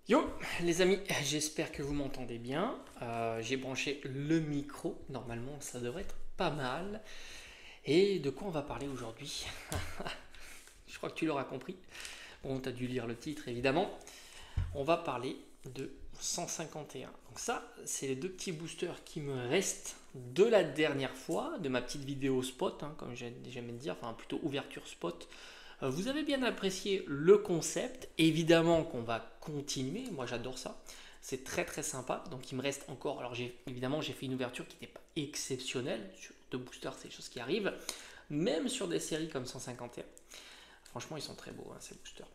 Yo les amis, j'espère que vous m'entendez bien. J'ai branché le micro, normalement ça devrait être pas mal. Et de quoi on va parler aujourd'hui? Je crois que tu l'auras compris. Bon, tu as dû lire le titre évidemment. On va parler de 151. Donc ça, c'est les deux petits boosters qui me restent de la dernière fois, de ma petite vidéo spot, comme j'aime dire, enfin plutôt ouverture spot. Vous avez bien apprécié le concept, évidemment qu'on va continuer, moi j'adore ça, c'est très très sympa, donc il me reste encore, alors évidemment j'ai fait une ouverture qui n'était pas exceptionnelle, sur deux boosters c'est des choses qui arrivent, même sur des séries comme 151, franchement ils sont très beaux ces boosters.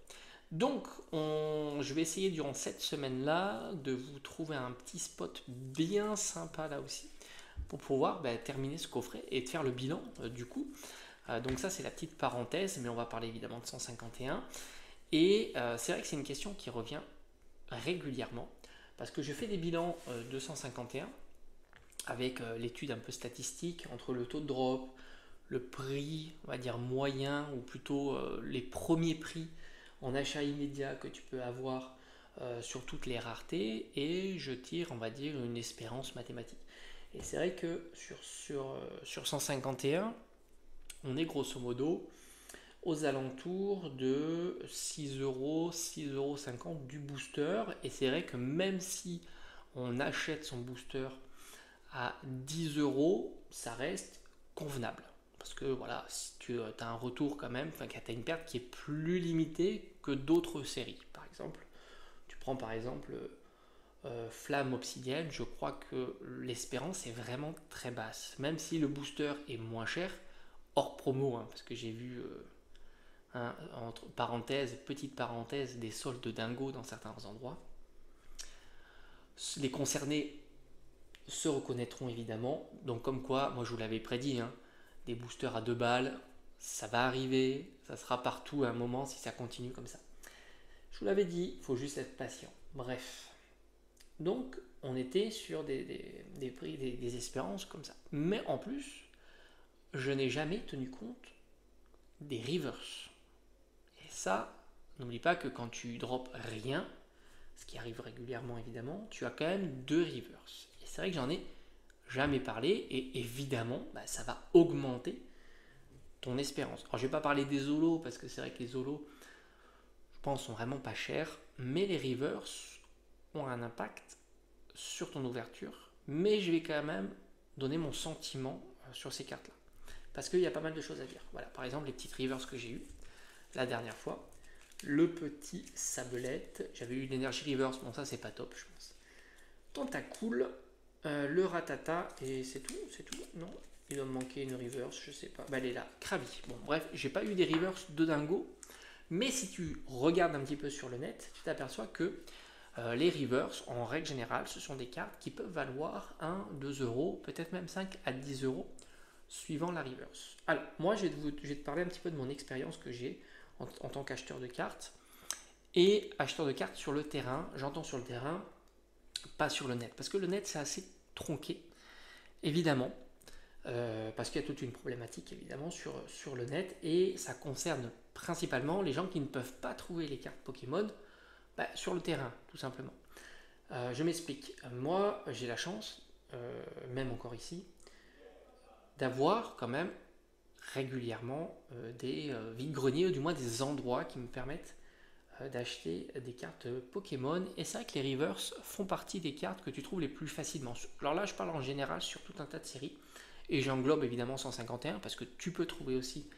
Donc je vais essayer durant cette semaine-là de vous trouver un petit spot bien sympa là aussi, pour pouvoir terminer ce coffret et de faire le bilan du coup. Donc ça c'est la petite parenthèse, mais on va parler évidemment de 151. Et c'est vrai que c'est une question qui revient régulièrement, parce que je fais des bilans de 151 avec l'étude un peu statistique entre le taux de drop, le prix, on va dire moyen, ou plutôt les premiers prix en achat immédiat que tu peux avoir sur toutes les raretés, et je tire, on va dire, une espérance mathématique. Et c'est vrai que sur 151, on est grosso modo aux alentours de 6 euros, 6,50 € du booster. Et c'est vrai que même si on achète son booster à 10 euros, ça reste convenable. Parce que voilà, si tu as un retour quand même, enfin, tu as une perte qui est plus limitée que d'autres séries. Par exemple, tu prends par exemple Flamme Obsidienne, je crois que l'espérance est vraiment très basse. Même si le booster est moins cher, hors promo, parce que j'ai vu entre parenthèses, petite parenthèse, des soldes de dingo dans certains endroits. Les concernés se reconnaîtront évidemment. Donc comme quoi, moi je vous l'avais prédit, des boosters à 2 balles, ça va arriver, ça sera partout à un moment si ça continue comme ça. Je vous l'avais dit, il faut juste être patient. Bref. Donc on était sur des prix, des espérances comme ça. Mais en plus, je n'ai jamais tenu compte des reverse. Et ça, n'oublie pas que quand tu drops rien, ce qui arrive régulièrement évidemment, tu as quand même deux reverse. Et c'est vrai que j'en ai jamais parlé, et évidemment, ça va augmenter ton espérance. Alors je vais pas parler des holos, parce que c'est vrai que les holos, je pense, sont vraiment pas chers, mais les reverse ont un impact sur ton ouverture. Mais je vais quand même donner mon sentiment sur ces cartes-là. Parce qu'il y a pas mal de choses à dire. Voilà, par exemple, les petites reverse que j'ai eues la dernière fois. Le petit sablette, j'avais eu l'énergie reverse, bon ça c'est pas top je pense. Tentacool, le ratata, et c'est tout, non, il doit me manquer une reverse, je sais pas, elle est là, Krabi. Bon bref, j'ai pas eu des reverse de dingo, mais si tu regardes un petit peu sur le net, tu t'aperçois que les reverse, en règle générale, ce sont des cartes qui peuvent valoir 1, 2 euros, peut-être même 5 à 10 euros, suivant la reverse. Alors, moi, je vais te parler un petit peu de mon expérience que j'ai en tant qu'acheteur de cartes et acheteur de cartes sur le terrain. J'entends sur le terrain, pas sur le net, parce que le net, c'est assez tronqué, évidemment, parce qu'il y a toute une problématique, évidemment, sur le net, et ça concerne principalement les gens qui ne peuvent pas trouver les cartes Pokémon sur le terrain, tout simplement. Je m'explique. Moi, j'ai la chance, même encore ici, d'avoir quand même régulièrement des vides-greniers, ou du moins des endroits qui me permettent d'acheter des cartes Pokémon. Et c'est vrai que les reverse font partie des cartes que tu trouves les plus facilement. Alors là, je parle en général sur tout un tas de séries. Et j'englobe évidemment 151 parce que tu peux trouver aussi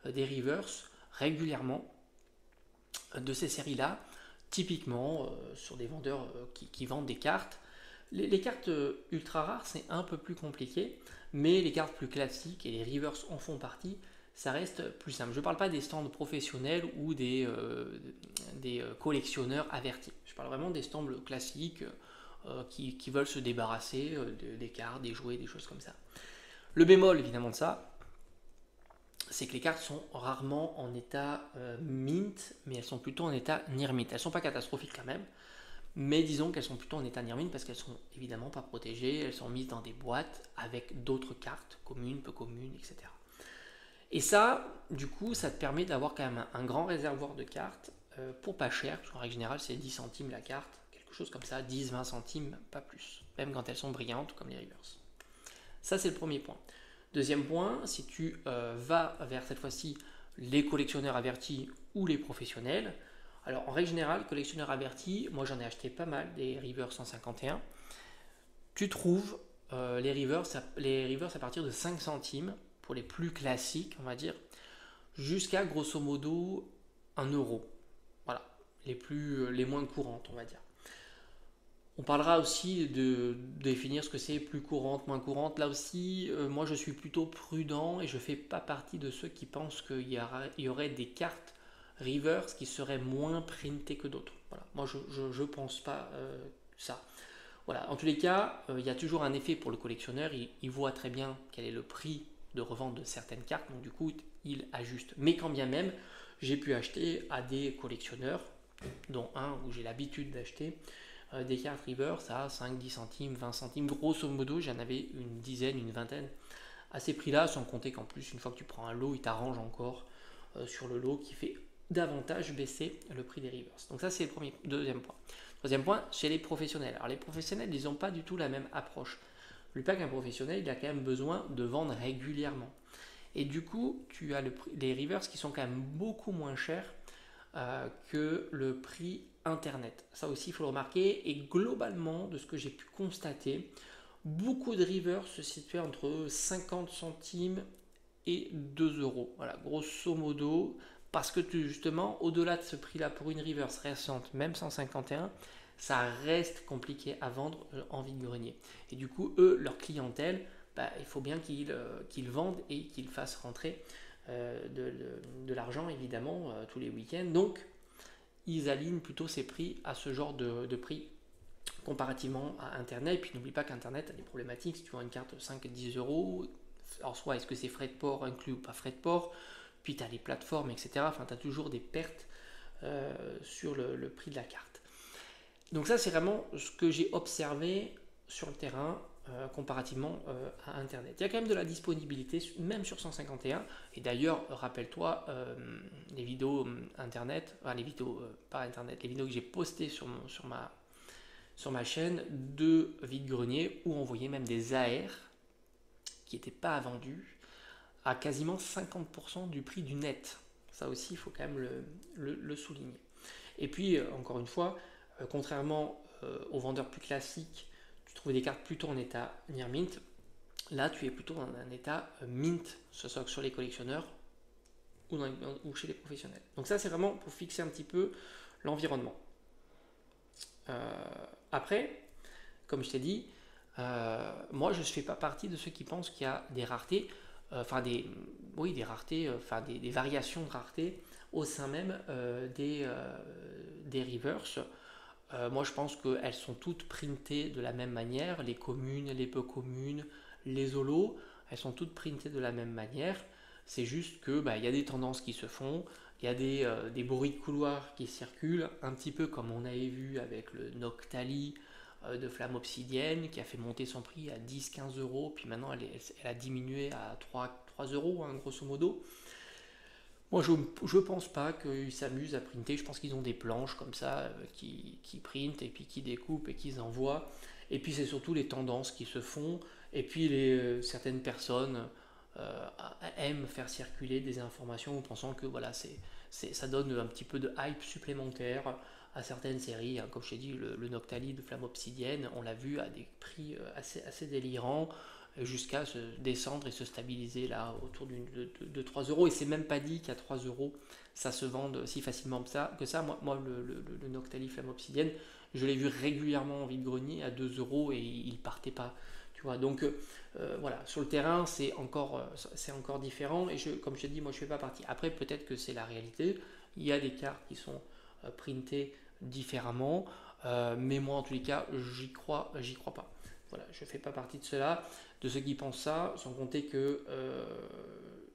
des reverse régulièrement de ces séries-là. Typiquement sur des vendeurs qui vendent des cartes. Les cartes ultra rares, c'est un peu plus compliqué, mais les cartes plus classiques, et les reverse en font partie, ça reste plus simple. Je ne parle pas des stands professionnels ou des collectionneurs avertis. Je parle vraiment des stands classiques qui veulent se débarrasser des cartes, des jouets, des choses comme ça. Le bémol évidemment de ça, c'est que les cartes sont rarement en état mint, mais elles sont plutôt en état near mint. Elles ne sont pas catastrophiques quand même, mais disons qu'elles sont plutôt en état near mint parce qu'elles sont évidemment pas protégées, elles sont mises dans des boîtes avec d'autres cartes, communes, peu communes, etc. Et ça, du coup, ça te permet d'avoir quand même un grand réservoir de cartes pour pas cher, parce qu'en règle générale c'est 10 centimes la carte, quelque chose comme ça, 10-20 centimes, pas plus, même quand elles sont brillantes comme les reverse. Ça c'est le premier point. Deuxième point, si tu vas vers cette fois-ci les collectionneurs avertis ou les professionnels, alors en règle générale, collectionneurs avertis, moi j'en ai acheté pas mal des Reverse 151. Tu trouves les reverse à partir de 5 centimes pour les plus classiques, on va dire, jusqu'à grosso modo 1 euro. Voilà, les moins courantes, on va dire. On parlera aussi de définir ce que c'est plus courante, moins courante. Là aussi, moi je suis plutôt prudent et je ne fais pas partie de ceux qui pensent qu'il y aurait des cartes reverse qui seraient moins printées que d'autres. Voilà. Moi je ne pense pas ça. Voilà. En tous les cas, il y a toujours un effet pour le collectionneur. Il voit très bien quel est le prix de revente de certaines cartes, donc du coup il ajuste. Mais quand bien même, j'ai pu acheter à des collectionneurs, dont un où j'ai l'habitude d'acheter, des cartes reverse à 5, 10 centimes, 20 centimes. Grosso modo, j'en avais une dizaine, une vingtaine à ces prix-là, sans compter qu'en plus, une fois que tu prends un lot, il t'arrange encore sur le lot qui fait davantage baisser le prix des reverse. Donc ça, c'est le deuxième point. Troisième point, chez les professionnels. Alors les professionnels, ils n'ont pas du tout la même approche. N'oublie pas qu'un professionnel, il a quand même besoin de vendre régulièrement. Et du coup, tu as les reverse qui sont quand même beaucoup moins chers que le prix internet. Ça aussi, il faut le remarquer. Et globalement, de ce que j'ai pu constater, beaucoup de reverse se situaient entre 50 centimes et 2 euros. Voilà, grosso modo, parce que justement, au-delà de ce prix-là pour une reverse récente, même 151, ça reste compliqué à vendre en vide-grenier. Et du coup, eux, leur clientèle, il faut bien qu'ils vendent et qu'ils fassent rentrer de l'argent, évidemment, tous les week-ends. Donc, ils alignent plutôt ces prix à ce genre de prix comparativement à Internet. Et puis, n'oublie pas qu'Internet a des problématiques. Si tu vends une carte 5-10 euros, alors soit est-ce que c'est frais de port inclus ou pas frais de port, puis tu as les plateformes, etc. Enfin, tu as toujours des pertes sur le prix de la carte. Donc ça, c'est vraiment ce que j'ai observé sur le terrain comparativement à Internet. Il y a quand même de la disponibilité, même sur 151. Et d'ailleurs, rappelle-toi, les vidéos Internet, enfin les vidéos, pas Internet, les vidéos que j'ai postées sur ma chaîne de vide-grenier où on voyait même des AR qui n'étaient pas vendus à quasiment 50% du prix du net. Ça aussi, il faut quand même le souligner. Et puis, encore une fois, contrairement aux vendeurs plus classiques, tu trouves des cartes plutôt en état near mint. Là, tu es plutôt dans un état mint, que ce soit sur les collectionneurs ou chez les professionnels. Donc ça, c'est vraiment pour fixer un petit peu l'environnement. Après, comme je t'ai dit, moi, je ne fais pas partie de ceux qui pensent qu'il y a des raretés, des raretés, des variations de rareté au sein même des reverse. Moi, je pense qu'elles sont toutes printées de la même manière, les communes, les peu communes, les holos, elles sont toutes printées de la même manière. C'est juste que y a des tendances qui se font, il y a des bruits de couloir qui circulent, un petit peu comme on avait vu avec le Noctali de Flamme Obsidienne qui a fait monter son prix à 10-15 euros, puis maintenant elle a diminué à 3 euros, hein, grosso modo. Moi, je ne pense pas qu'ils s'amusent à printer. Je pense qu'ils ont des planches comme ça qui printent et puis qui découpent et qui envoient. Et puis, c'est surtout les tendances qui se font. Et puis, certaines personnes aiment faire circuler des informations en pensant que voilà, ça donne un petit peu de hype supplémentaire à certaines séries. Hein. Comme je t'ai dit, le Noctali de Flamme Obsidienne, on l'a vu à des prix assez délirants, jusqu'à se descendre et se stabiliser là autour de 3 euros. Et c'est même pas dit qu'à 3 euros ça se vende si facilement que ça. Moi le Noctali Flamme Obsidienne, je l'ai vu régulièrement en vide-grenier à 2 euros et il partait pas. Tu vois, donc voilà, sur le terrain c'est encore différent. Et comme je te dis, moi je fais pas partie. Après, peut-être que c'est la réalité. Il y a des cartes qui sont printées différemment, mais moi en tous les cas, j'y crois pas. Voilà, je ne fais pas partie de de ceux qui pensent ça, sans compter que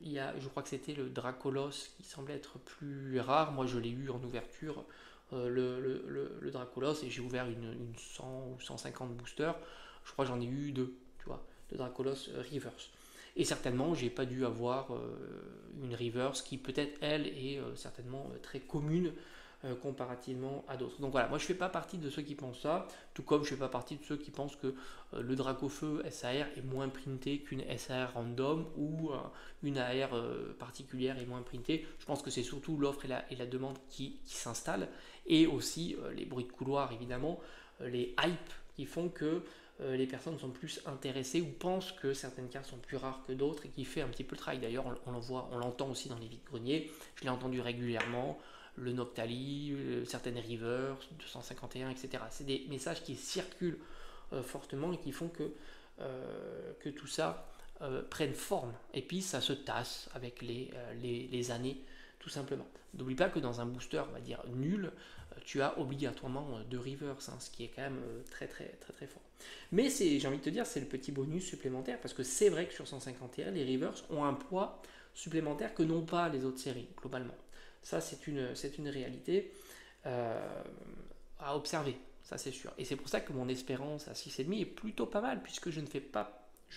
je crois que c'était le Dracolos qui semblait être plus rare. Moi, je l'ai eu en ouverture, le Dracolos, et j'ai ouvert une 100 ou 150 boosters. Je crois que j'en ai eu deux, tu vois, de Dracolos reverse. Et certainement, j'ai pas dû avoir une reverse qui peut-être, elle, est certainement très commune comparativement à d'autres. Donc voilà, moi je fais pas partie de ceux qui pensent ça, tout comme je fais pas partie de ceux qui pensent que le Dracofeu SAR est moins printé qu'une SAR random ou une AR particulière est moins printée. Je pense que c'est surtout l'offre et la demande qui s'installent, et aussi les bruits de couloir évidemment, les hypes qui font que les personnes sont plus intéressées ou pensent que certaines cartes sont plus rares que d'autres, et qui fait un petit peu le travail. D'ailleurs, on l'entend aussi dans les vides-greniers, je l'ai entendu régulièrement, le Noctali, certaines Rivers, 251, etc. C'est des messages qui circulent fortement et qui font que tout ça prenne forme. Et puis ça se tasse avec les années, tout simplement. N'oublie pas que dans un booster, on va dire nul, tu as obligatoirement 2 Rivers, hein, ce qui est quand même très très très très fort. Mais j'ai envie de te dire, c'est le petit bonus supplémentaire, parce que c'est vrai que sur 151, les Rivers ont un poids supplémentaire que n'ont pas les autres séries, globalement. Ça, c'est une réalité à observer, ça c'est sûr. Et c'est pour ça que mon espérance à 6,5 est plutôt pas mal, puisque je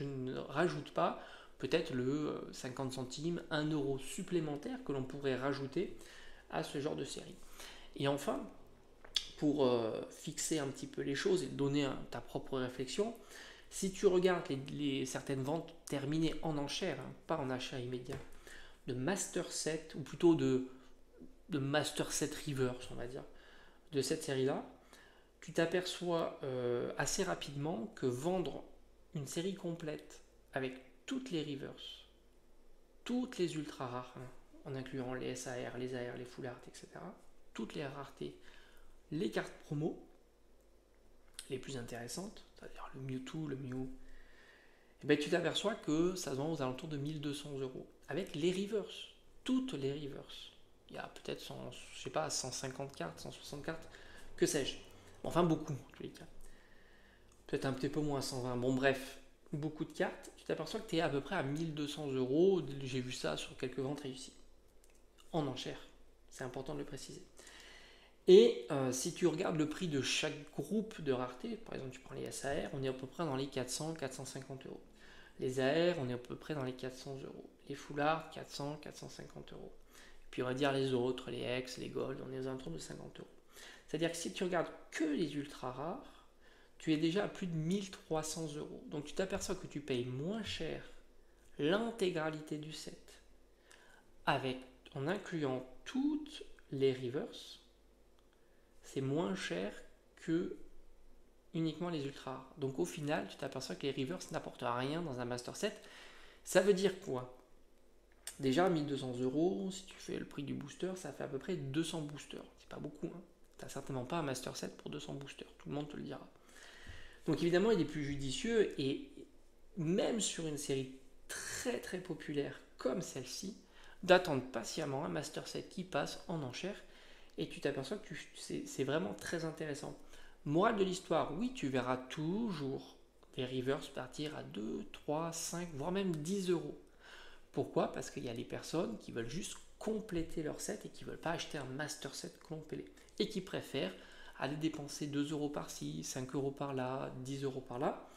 ne rajoute pas peut-être le 50 centimes, 1 euro supplémentaire que l'on pourrait rajouter à ce genre de série. Et enfin, pour fixer un petit peu les choses et donner ta propre réflexion, si tu regardes certaines ventes terminées en enchère, hein, pas en achat immédiat, de Master Set, ou plutôt de Master Set Reverse, on va dire, de cette série-là, tu t'aperçois assez rapidement que vendre une série complète avec toutes les Reverse, toutes les ultra rares, hein, en incluant les SAR, les AR, les Full Art, etc., toutes les raretés, les cartes promo les plus intéressantes, c'est-à-dire le Mewtwo, le Mew, et ben tu t'aperçois que ça se vend aux alentours de 1200 euros. Avec les reverse, toutes les reverse. Il y a peut-être, je sais pas, 150 cartes, 160 cartes, que sais-je. Enfin, beaucoup, en tous les cas. Peut-être un petit peu moins, 120. Bon, bref, beaucoup de cartes. Tu t'aperçois que tu es à peu près à 1200 euros. J'ai vu ça sur quelques ventes réussies. En enchère. C'est important de le préciser. Et si tu regardes le prix de chaque groupe de rareté, par exemple tu prends les SAR, on est à peu près dans les 400-450 euros. Les AR, on est à peu près dans les 400 euros. Les Full Art, 400-450 euros. Puis on va dire les autres, les X, les Gold, on est aux alentours de 50 euros. C'est-à-dire que si tu regardes que les ultra rares, tu es déjà à plus de 1300 euros. Donc tu t'aperçois que tu payes moins cher l'intégralité du set, en incluant toutes les reverse, c'est moins cher que uniquement les ultra rares. Donc au final, tu t'aperçois que les reverse n'apportent rien dans un master set. Ça veut dire quoi? Déjà 1200 euros, si tu fais le prix du booster, ça fait à peu près 200 boosters. C'est pas beaucoup, hein. Tu n'as certainement pas un master set pour 200 boosters, tout le monde te le dira. Donc évidemment, il est plus judicieux, et même sur une série très très populaire comme celle-ci, d'attendre patiemment un master set qui passe en enchère, et tu t'aperçois que c'est vraiment très intéressant. Morale de l'histoire, oui, tu verras toujours des reverse partir à 2, 3, 5, voire même 10 euros. Pourquoi? Parce qu'il y a les personnes qui veulent juste compléter leur set et qui ne veulent pas acheter un master set complet, et qui préfèrent aller dépenser 2 euros par-ci, 5 euros par-là, 10 euros par-là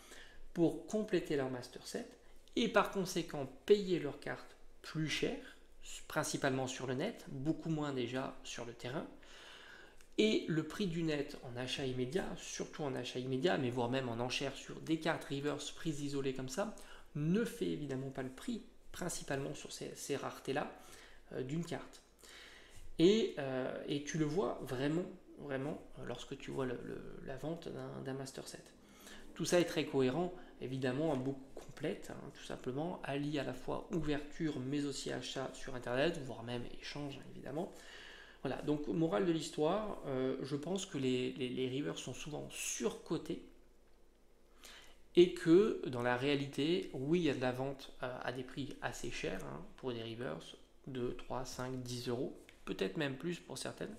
pour compléter leur master set, et par conséquent payer leurs cartes plus cher, principalement sur le net, beaucoup moins déjà sur le terrain. Et le prix du net en achat immédiat, surtout en achat immédiat, mais voire même en enchère sur des cartes reverse prises isolées comme ça, ne fait évidemment pas le prix, principalement sur ces raretés-là, d'une carte. Et tu le vois vraiment, vraiment, lorsque tu vois la vente d'un master set. Tout ça est très cohérent, évidemment, beaucoup complète, hein, tout simplement, allie à la fois ouverture, mais aussi achat sur Internet, voire même échange, évidemment. Voilà, donc morale de l'histoire, je pense que les rivers sont souvent surcotés, et que dans la réalité, oui, il y a de la vente à des prix assez chers, hein, pour des rivers, 2, 3, 5, 10 euros, peut-être même plus pour certaines,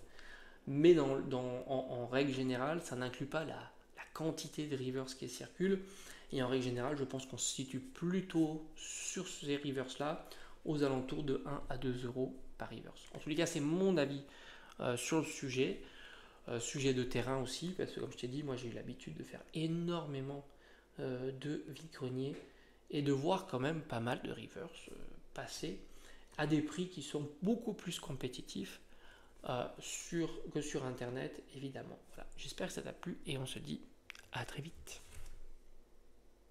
mais en règle générale, ça n'inclut pas la quantité de rivers qui circulent, et en règle générale, je pense qu'on se situe plutôt sur ces rivers-là, aux alentours de 1 à 2 euros par rivers. En tous les cas, c'est mon avis sur le sujet. Sujet de terrain aussi, parce que comme je t'ai dit, moi j'ai eu l'habitude de faire énormément de vide-grenier, et de voir quand même pas mal de rivers passer à des prix qui sont beaucoup plus compétitifs que sur Internet, évidemment. Voilà. J'espère que ça t'a plu et on se dit à très vite.